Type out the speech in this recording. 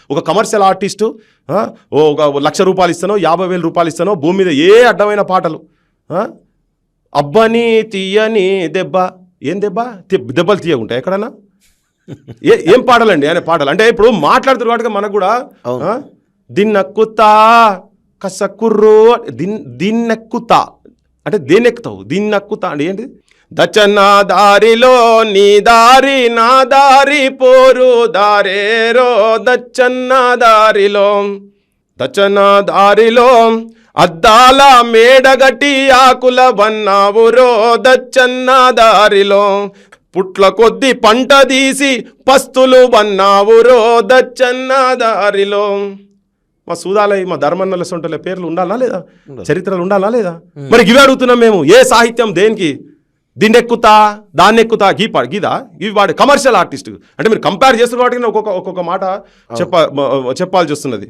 ఒక commercial artist ఒక ₹1,00,000 ఇస్తానో 50,000 రూపాయలు ఇస్తానో భూమి మీద ఏ అడ్డమైన పాటలు అబ్బని తీయని దెబ్బ ఏం దెబ్బలు తీయకుంటాయి ఎక్కడన్నా ఏం పాటలండి ఆయన పాటలు అంటే ఇప్పుడు మాట్లాడుతున్నారు కాబట్టి మనకు కూడా దిన్నక్కుతా కసకుర్రు దిన్నెక్కుతా అంటే దేన్నెక్కుతావు దిన్నక్కుతా అంటే ఏంటి దచ్చన్న దారిలో నీ దారి నా దారి పోరు దారేరో దచ్చన్న దారిలో అద్దాల మేడగటి ఆకుల వన్నావురో దచ్చన్న దారిలో పుట్ల కొద్ది పంట తీసి పస్తులు వన్నావురో దచ్చన్న దారిలో. మా సూదాలయ మా ధర్మన్నల సొంటల పేర్లు ఉండాలా లేదా, చరిత్రలు ఉండాలా లేదా? మరి ఇవి అడుగుతున్నాం మేము. ఏ సాహిత్యం దేనికి? దీన్నెక్కుతా దాన్నెక్కుతా గీదా ఇవి వాడు కమర్షియల్ ఆర్టిస్ట్ అంటే మీరు కంపేర్ చేస్తున్న వాటికి ఒక్కొక్క మాట చెప్పాల్సి వస్తున్నది.